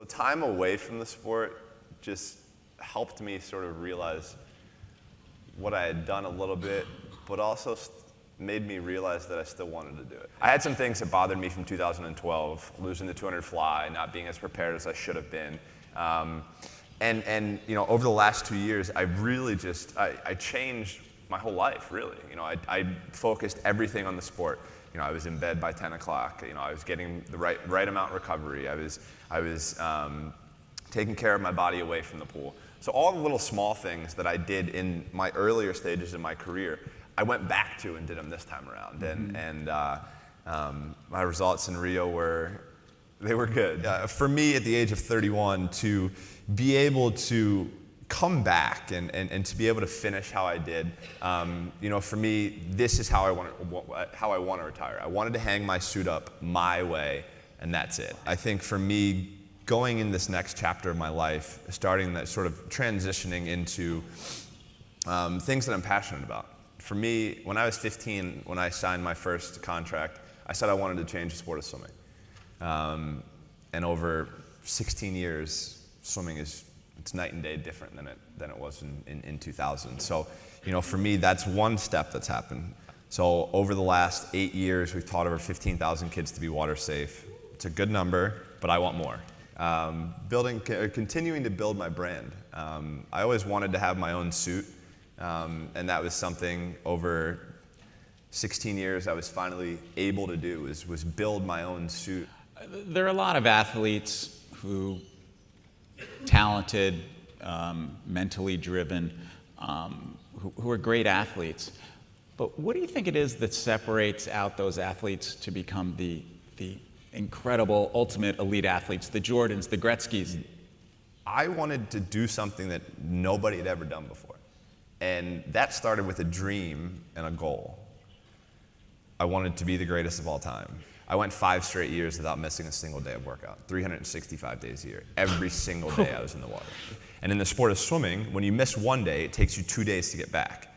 time away from the sport just helped me sort of realize what I had done a little bit, but also made me realize that I still wanted to do it. I had some things that bothered me from 2012, losing the 200 fly, not being as prepared as I should have been. And you know, over the last 2 years, I really just, I changed my whole life, really. You know, I focused everything on the sport. You know, I was in bed by 10 o'clock. You know, I was getting the right amount of recovery. I was taking care of my body away from the pool. So all the little small things that I did in my earlier stages of my career, I went back to and did them this time around. And my results in Rio were good. For me, at the age of 31, to be able to come back and to be able to finish how I did, you know, for me, this is how I want to retire. I wanted to hang my suit up my way, and that's it. I think for me, going in this next chapter of my life, starting that sort of transitioning into things that I'm passionate about. For me, when I was 15, when I signed my first contract, I said I wanted to change the sport of swimming. And over 16 years, swimming it's night and day different than it was in 2000. So, you know, for me, that's one step that's happened. So over the last 8 years, we've taught over 15,000 kids to be water safe. It's a good number, but I want more. Continuing to build my brand. I always wanted to have my own suit, and that was something over 16 years I was finally able to do, was build my own suit. There are a lot of athletes who, talented, mentally driven, who are great athletes. But what do you think it is that separates out those athletes to become the incredible, ultimate elite athletes, the Jordans, the Gretzkys? I wanted to do something that nobody had ever done before. And that started with a dream and a goal. I wanted to be the greatest of all time. I went 5 straight years without missing a single day of workout, 365 days a year. Every single day I was in the water. And in the sport of swimming, when you miss one day, it takes you 2 days to get back.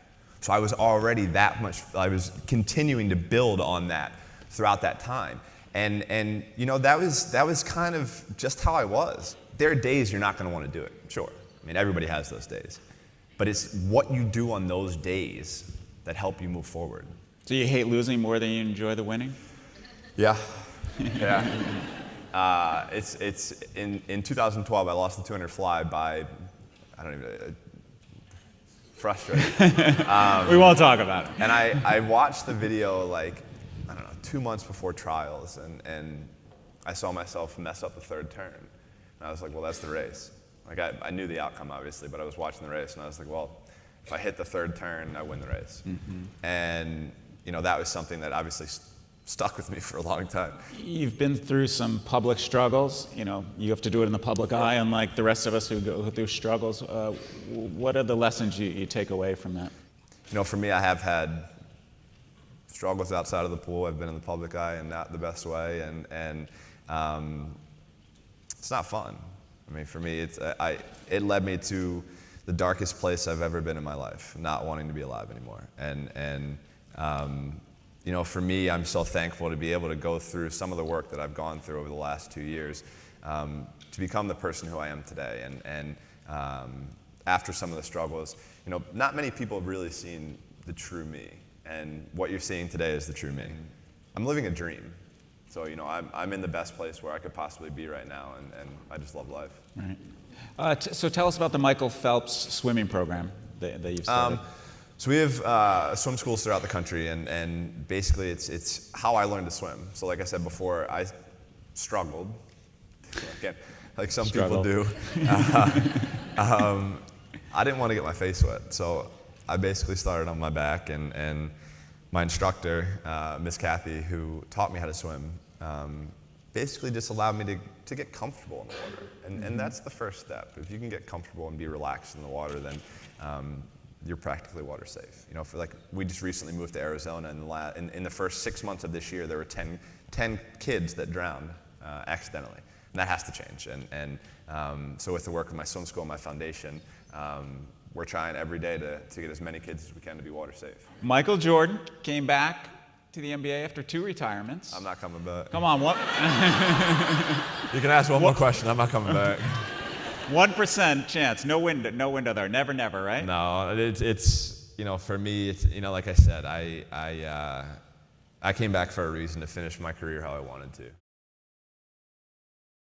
So I was already I was continuing to build on that throughout that time. And you know, that was kind of just how I was. There are days you're not going to want to do it, sure. I mean, everybody has those days. But it's what you do on those days that help you move forward. So you hate losing more than you enjoy the winning? Yeah. Yeah. It's in 2012, I lost the 200 fly by, I don't even, frustrated. We won't talk about it. And I watched the video like, I don't know, 2 months before trials, and I saw myself mess up the third turn. And I was like, well, that's the race. Like I knew the outcome, obviously, but I was watching the race, and I was like, well, if I hit the third turn, I win the race. Mm-hmm. And you know, that was something that obviously stuck with me for a long time. You've been through some public struggles. You know, you have to do it in the public eye, unlike the rest of us who go through struggles. What are the lessons you take away from that? You know, for me, I have had struggles outside of the pool. I've been in the public eye in not the best way, and it's not fun. I mean, for me, it led me to the darkest place I've ever been in my life, not wanting to be alive anymore. And you know, for me, I'm so thankful to be able to go through some of the work that I've gone through over the last 2 years to become the person who I am today. And after some of the struggles, you know, not many people have really seen the true me. And what you're seeing today is the true me. I'm living a dream. So, you know, I'm in the best place where I could possibly be right now, and I just love life. Right. So tell us about the Michael Phelps swimming program that you've started. So we have swim schools throughout the country, and basically it's how I learned to swim. So like I said before, I struggled, again, like some people do. I didn't want to get my face wet, so I basically started on my back, and my instructor, Miss Kathy, who taught me how to swim, basically just allowed me to get comfortable in the water. And that's the first step. If you can get comfortable and be relaxed in the water, then you're practically water safe. You know, we just recently moved to Arizona, and in the first 6 months of this year, there were 10 kids that drowned accidentally. And that has to change. And so with the work of my swim school and my foundation, we're trying every day to get as many kids as we can to be water safe. Michael Jordan came back to the NBA after 2 retirements. I'm not coming back. Come on, what? You can ask one more question. I'm not coming back. 1% chance. No window there. Never, never, right? No, it's for me, it's like I said, I came back for a reason, to finish my career how I wanted to.